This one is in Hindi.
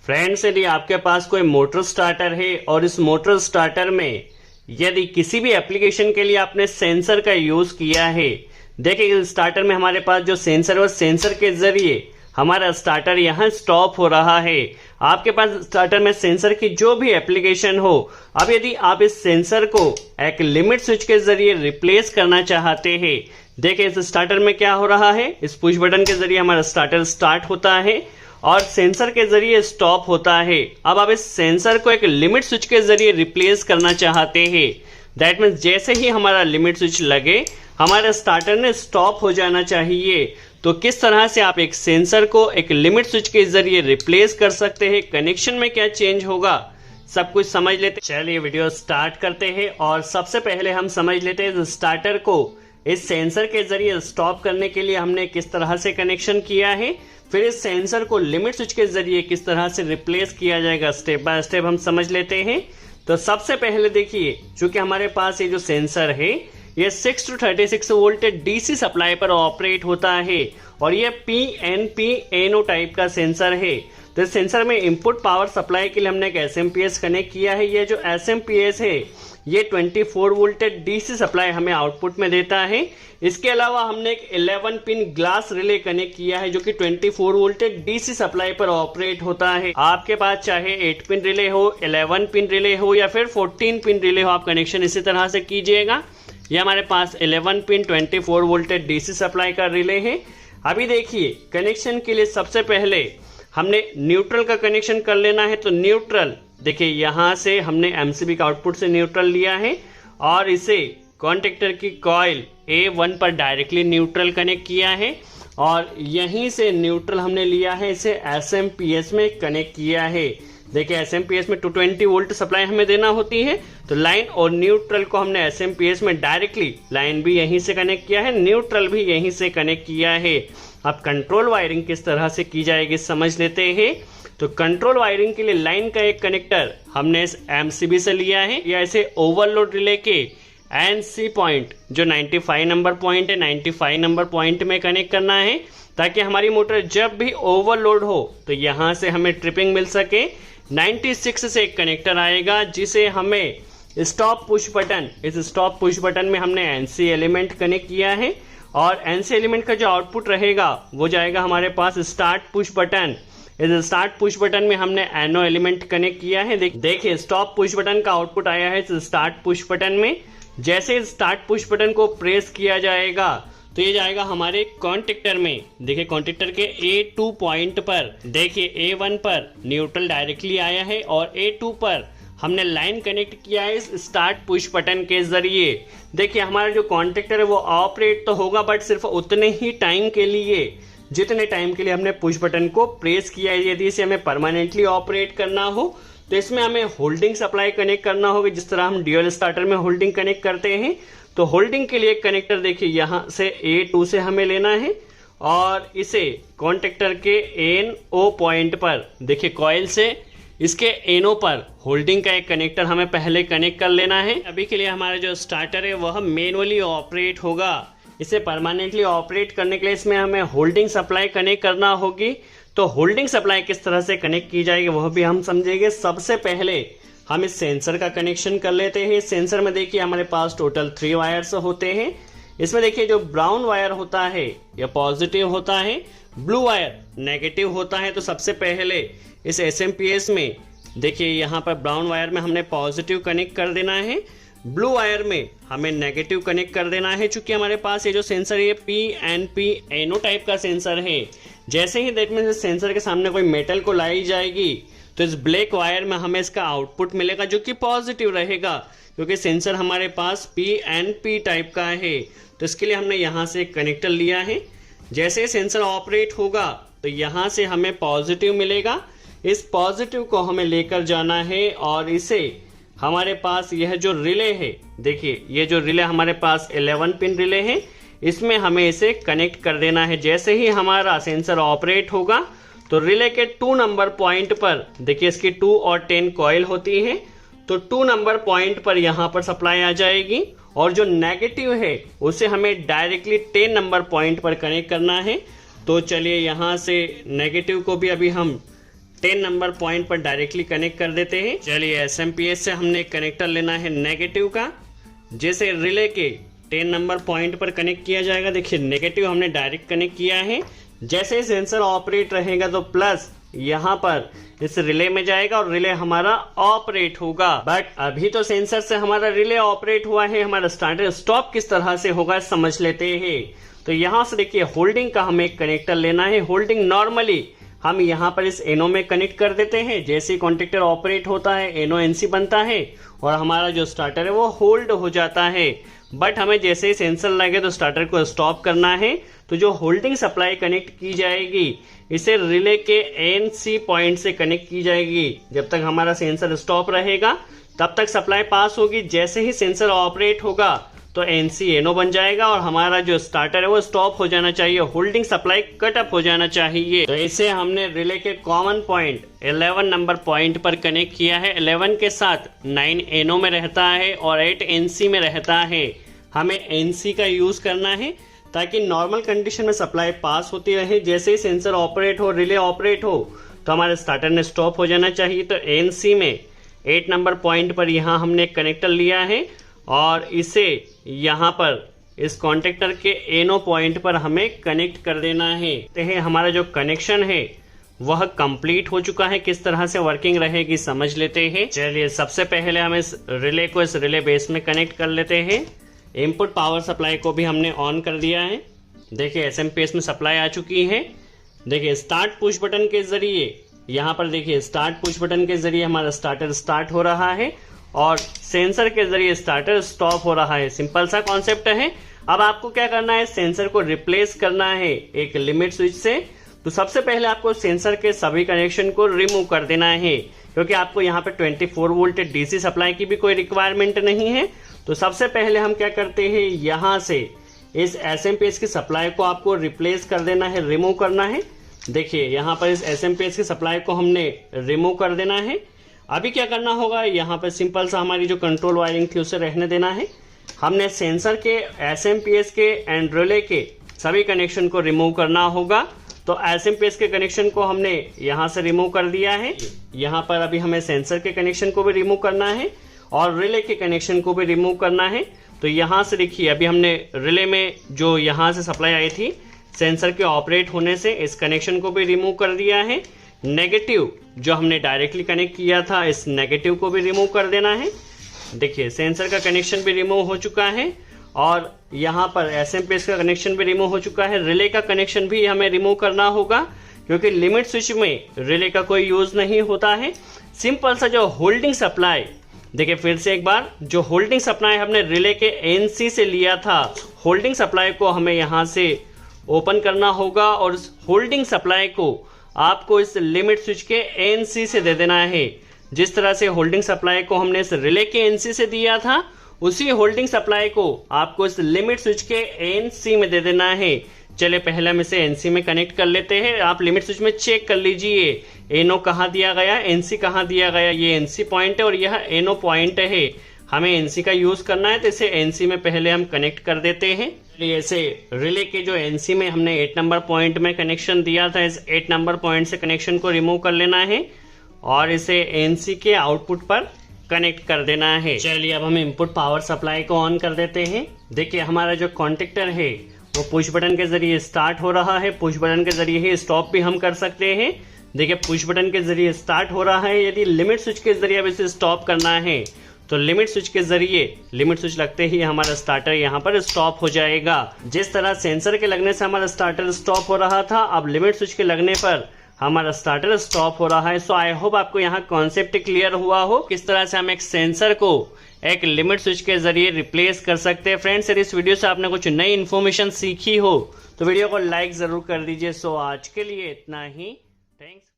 फ्रेंड्स, यदि आपके पास कोई मोटर स्टार्टर है और इस मोटर स्टार्टर में यदि किसी भी एप्लीकेशन के लिए आपने सेंसर का यूज किया है, देखिए स्टार्टर में हमारे पास जो सेंसर है वो सेंसर के जरिए हमारा स्टार्टर यहाँ स्टॉप हो रहा है। आपके पास स्टार्टर में सेंसर की जो भी एप्लीकेशन हो, अब यदि आप इस सेंसर को एक लिमिट स्विच के जरिए रिप्लेस करना चाहते हैं, देखिए इस स्टार्टर में क्या हो रहा है, इस पुश बटन के जरिए हमारा स्टार्टर स्टार्ट होता है और सेंसर के जरिए स्टॉप होता है। अब आप इस सेंसर को एक लिमिट स्विच के जरिए रिप्लेस करना चाहते हैं, दैट मीन्स जैसे ही हमारा लिमिट स्विच लगे हमारे स्टार्टर ने स्टॉप हो जाना चाहिए। तो किस तरह से आप एक सेंसर को एक लिमिट स्विच के जरिए रिप्लेस कर सकते हैं, कनेक्शन में क्या चेंज होगा, सब कुछ समझ लेते हैं। चलिए वीडियो स्टार्ट करते हैं और सबसे पहले हम समझ लेते हैं स्टार्टर को इस सेंसर के जरिए स्टॉप करने के लिए हमने किस तरह से कनेक्शन किया है, फिर इस सेंसर को लिमिट स्विच के जरिए किस तरह से रिप्लेस किया जाएगा, स्टेप बाय स्टेप हम समझ लेते हैं। तो सबसे पहले देखिए, चूंकि हमारे पास ये जो सेंसर है ये 6 to 36 वोल्ट डीसी सप्लाई पर ऑपरेट होता है और ये PNP-NO टाइप का सेंसर है। तो इस सेंसर में इनपुट पावर सप्लाई के लिए हमने एक SMP कनेक्ट किया है। ये जो SMP है ये 24 वोल्ट डीसी सप्लाई हमें आउटपुट में देता है। इसके अलावा हमने एक 11 पिन ग्लास रिले कनेक्ट किया है जो कि 24 वोल्ट डीसी सप्लाई पर ऑपरेट होता है। आपके पास चाहे 8 पिन रिले हो, 11 पिन रिले हो या फिर 14 पिन रिले हो, आप कनेक्शन इसी तरह से कीजिएगा। ये हमारे पास 11 पिन 24 वोल्ट डीसी सप्लाई का रिले है। अभी देखिए, कनेक्शन के लिए सबसे पहले हमने न्यूट्रल का कनेक्शन कर लेना है। तो न्यूट्रल देखिए, यहाँ से हमने एमसीबी का आउटपुट से न्यूट्रल लिया है और इसे कॉन्टेक्टर की कॉइल A1 पर डायरेक्टली न्यूट्रल कनेक्ट किया है और यहीं से न्यूट्रल हमने लिया है, इसे SMP में कनेक्ट किया है। देखिए SMP में 220 वोल्ट सप्लाई हमें देना होती है, तो लाइन और न्यूट्रल को हमने SMP में डायरेक्टली, लाइन भी यहीं से कनेक्ट किया है, न्यूट्रल भी यहीं से कनेक्ट किया है। अब कंट्रोल वायरिंग किस तरह से की जाएगी समझ लेते हैं। तो कंट्रोल वायरिंग के लिए लाइन का एक कनेक्टर हमने इस MCB से लिया है या इसे ओवरलोड रिले के NC पॉइंट जो 95 नंबर पॉइंट है, 95 नंबर पॉइंट में कनेक्ट करना है ताकि हमारी मोटर जब भी ओवरलोड हो तो यहाँ से हमें ट्रिपिंग मिल सके। 96 से एक कनेक्टर आएगा जिसे हमें स्टॉप पुश बटन, इस स्टॉप पुश बटन में हमने NC एलिमेंट कनेक्ट किया है और NC एलिमेंट का जो आउटपुट रहेगा वो जाएगा हमारे पास स्टार्ट पुश बटन। इस स्टार्ट पुश बटन में हमने NO एलिमेंट कनेक्ट किया है। देखिए स्टॉप पुश बटन का आउटपुट आया है इस स्टार्ट पुश बटन में। जैसे स्टार्ट पुश बटन को प्रेस किया जाएगा तो ये जाएगा हमारे कॉन्टेक्टर में। देखिए कॉन्टेक्टर के A2 पॉइंट पर, देखिए A1 पर न्यूट्रल डायरेक्टली आया है और A2 पर हमने लाइन कनेक्ट किया है इस स्टार्ट पुश बटन के जरिए। देखिए हमारा जो कॉन्टेक्टर है वो ऑपरेट तो होगा बट सिर्फ उतने ही टाइम के लिए जितने टाइम के लिए हमने पुश बटन को प्रेस किया है। यदि इसे हमें परमानेंटली ऑपरेट करना हो तो इसमें हमें होल्डिंग सप्लाई कनेक्ट करना होगा, जिस तरह हम ड्यूअल स्टार्टर में होल्डिंग कनेक्ट करते हैं। तो होल्डिंग के लिए एक कनेक्टर देखिए यहाँ से A2 से हमें लेना है और इसे कॉन्टेक्टर के NO पॉइंट पर, देखिए कॉइल से इसके NO पर होल्डिंग का एक कनेक्टर हमें पहले कनेक्ट कर लेना है। अभी के लिए हमारा जो स्टार्टर है वह मैनुअली ऑपरेट होगा। इसे परमानेंटली ऑपरेट करने के लिए इसमें हमें होल्डिंग सप्लाई कनेक्ट करना होगी। तो होल्डिंग सप्लाई किस तरह से कनेक्ट की जाएगी वह भी हम समझेंगे। सबसे पहले हम इस सेंसर का कनेक्शन कर लेते हैं। इस सेंसर में देखिए हमारे पास टोटल 3 वायर्स होते हैं। इसमें देखिए जो ब्राउन वायर होता है यह पॉजिटिव होता है, ब्लू वायर नेगेटिव होता है। तो सबसे पहले इस SMP में देखिए यहाँ पर ब्राउन वायर में हमने पॉजिटिव कनेक्ट कर देना है, ब्लू वायर में हमें नेगेटिव कनेक्ट कर देना है। चूंकि हमारे पास ये जो सेंसर है PNP-NO टाइप का सेंसर है, जैसे ही देखने से सेंसर के सामने कोई मेटल को लाई जाएगी तो इस ब्लैक वायर में हमें इसका आउटपुट मिलेगा जो कि पॉजिटिव रहेगा, क्योंकि सेंसर हमारे पास PNP टाइप का है। तो इसके लिए हमने यहाँ से एक कनेक्टर लिया है। जैसे ही सेंसर ऑपरेट होगा तो यहाँ से हमें पॉजिटिव मिलेगा। इस पॉजिटिव को हमें लेकर जाना है और इसे हमारे पास यह जो रिले है, देखिए ये जो रिले हमारे पास 11 पिन रिले है, इसमें हमें इसे कनेक्ट कर देना है। जैसे ही हमारा सेंसर ऑपरेट होगा तो रिले के 2 नंबर पॉइंट पर, देखिए इसकी 2 और 10 कॉइल होती है, तो 2 नंबर पॉइंट पर यहाँ पर सप्लाई आ जाएगी और जो नेगेटिव है उसे हमें डायरेक्टली 10 नंबर पॉइंट पर कनेक्ट करना है। तो चलिए यहाँ से नेगेटिव को भी अभी हम 10 नंबर पॉइंट पर डायरेक्टली कनेक्ट कर देते हैं। चलिए एसएमपीएस से हमने एक कनेक्टर लेना है नेगेटिव का, जैसे रिले के 10 नंबर पॉइंट पर कनेक्ट किया जाएगा। देखिए नेगेटिव हमने डायरेक्ट कनेक्ट किया है। जैसे ही सेंसर ऑपरेट रहेगा तो प्लस यहाँ पर इस रिले में जाएगा और रिले हमारा ऑपरेट होगा। बट अभी तो सेंसर से हमारा रिले ऑपरेट हुआ है, हमारा स्टार्टर स्टॉप किस तरह से होगा समझ लेते हैं। तो यहाँ से देखिए होल्डिंग का हमें एक कनेक्टर लेना है। होल्डिंग नॉर्मली हम यहाँ पर इस एनो में कनेक्ट कर देते हैं। जैसे ही कॉन्टेक्टर ऑपरेट होता है एनो एनसी बनता है और हमारा जो स्टार्टर है वो होल्ड हो जाता है। बट हमें जैसे ही सेंसर लगे तो स्टार्टर को स्टॉप करना है, तो जो होल्डिंग सप्लाई कनेक्ट की जाएगी इसे रिले के एनसी पॉइंट से कनेक्ट की जाएगी। जब तक हमारा सेंसर स्टॉप रहेगा तब तक सप्लाई पास होगी। जैसे ही सेंसर ऑपरेट होगा तो एनसी एनो बन जाएगा और हमारा जो स्टार्टर है वो स्टॉप हो जाना चाहिए, होल्डिंग सप्लाई कट अप हो जाना चाहिए। तो इसे हमने रिले के कॉमन पॉइंट 11 नंबर पॉइंट पर कनेक्ट किया है। 11 के साथ 9 एनो में रहता है और 8 एनसी में रहता है। हमें एनसी का यूज करना है ताकि नॉर्मल कंडीशन में सप्लाई पास होती रहे। जैसे ही सेंसर ऑपरेट हो, रिले ऑपरेट हो तो हमारे स्टार्टर ने स्टॉप हो जाना चाहिए। तो एनसी में 8 नंबर पॉइंट पर यहाँ हमने एक कनेक्टर लिया है और इसे यहाँ पर इस कॉन्टेक्टर के एनो पॉइंट पर हमें कनेक्ट कर देना है। तो हमारा जो कनेक्शन है वह कंप्लीट हो चुका है। किस तरह से वर्किंग रहेगी समझ लेते हैं। चलिए सबसे पहले हम इस रिले को इस रिले बेस में कनेक्ट कर लेते हैं। इनपुट पावर सप्लाई को भी हमने ऑन कर दिया है। देखिए एसएमपीएस में सप्लाई आ चुकी है। देखिए स्टार्ट पुश बटन के जरिए यहाँ पर देखिए स्टार्ट पुश बटन के जरिए हमारा स्टार्टर स्टार्ट हो रहा है और सेंसर के जरिए स्टार्टर स्टॉप हो रहा है। सिंपल सा कॉन्सेप्ट है। अब आपको क्या करना है, सेंसर को रिप्लेस करना है एक लिमिट स्विच से। तो सबसे पहले आपको सेंसर के सभी कनेक्शन को रिमूव कर देना है, क्योंकि आपको यहाँ पे 24 वोल्ट डीसी सप्लाई की भी कोई रिक्वायरमेंट नहीं है। तो सबसे पहले हम क्या करते हैं, यहाँ से इस एसएमपीएस की सप्लाई को आपको रिप्लेस कर देना है, रिमूव करना है। देखिए यहाँ पर इस एसएमपीएस की सप्लाई को हमने रिमूव कर देना है। अभी क्या करना होगा, यहाँ पर सिंपल सा हमारी जो कंट्रोल वायरिंग थी उसे रहने देना है। हमने सेंसर के, एसएमपीएस के एंड रिले के सभी कनेक्शन को रिमूव करना होगा। तो एसएमपीएस के कनेक्शन को हमने यहाँ से रिमूव कर दिया है। यहाँ पर अभी हमें सेंसर के कनेक्शन को भी रिमूव करना है और रिले के कनेक्शन को भी रिमूव करना है। तो यहाँ से देखिए अभी हमने रिले में जो यहाँ से सप्लाई आई थी सेंसर के ऑपरेट होने से, इस कनेक्शन को भी रिमूव कर दिया है। नेगेटिव जो हमने डायरेक्टली कनेक्ट किया था इस नेगेटिव को भी रिमूव कर देना है। देखिए सेंसर का कनेक्शन भी रिमूव हो चुका है और यहाँ पर एसएमपीएस का कनेक्शन भी रिमूव हो चुका है। रिले का कनेक्शन भी हमें रिमूव करना होगा, क्योंकि लिमिट स्विच में रिले का कोई यूज नहीं होता है। सिंपल सा जो होल्डिंग सप्लाई, देखिए फिर से एक बार, जो होल्डिंग सप्लाई हमने रिले के एनसी से लिया था, होल्डिंग सप्लाई को हमें यहाँ से ओपन करना होगा और इस होल्डिंग सप्लाई को आपको इस लिमिट स्विच के एनसी से दे देना है। जिस तरह से होल्डिंग सप्लाई को हमने इस रिले के एनसी से दिया था, उसी होल्डिंग सप्लाई को आपको इस लिमिट स्विच के एनसी में दे देना है। चलिए पहले हम इसे एनसी में कनेक्ट कर लेते हैं। आप लिमिट स्विच में चेक कर लीजिए एनो कहाँ दिया गया, एनसी कहाँ दिया गया। ये एनसी पॉइंट है और यह एनो पॉइंट है। हमें एनसी का यूज करना है तो इसे एनसी में पहले हम कनेक्ट कर देते हैं। ऐसे रिले के जो एनसी में हमने 8 नंबर पॉइंट में कनेक्शन दिया था, इस 8 नंबर पॉइंट से कनेक्शन को रिमूव कर लेना है और इसे एनसी के आउटपुट पर कनेक्ट कर देना है। चलिए अब हम इनपुट पावर सप्लाई को ऑन कर देते हैं। देखिए हमारा जो कॉन्टेक्टर है वो पुश बटन के जरिए स्टार्ट हो रहा है। पुश बटन के जरिए ही स्टॉप भी हम कर सकते हैं। देखिए पुश बटन के जरिए स्टार्ट हो रहा है। यदि लिमिट स्विच के जरिए अब इसे स्टॉप करना है तो लिमिट स्विच के जरिए, लिमिट स्विच लगते ही हमारा स्टार्टर यहाँ पर स्टॉप हो जाएगा। जिस तरह सेंसर के लगने से हमारा स्टार्टर स्टॉप हो रहा था, अब लिमिट स्विच के लगने पर हमारा स्टार्टर स्टॉप हो रहा है। सो आई होप आपको यहाँ कॉन्सेप्ट क्लियर हुआ हो, किस तरह से हम एक सेंसर को एक लिमिट स्विच के जरिए रिप्लेस कर सकते हैं। फ्रेंड्स यदि इस वीडियो से आपने कुछ नई इन्फॉर्मेशन सीखी हो तो वीडियो को लाइक जरूर कर दीजिए। सो आज के लिए इतना ही। थैंक्स।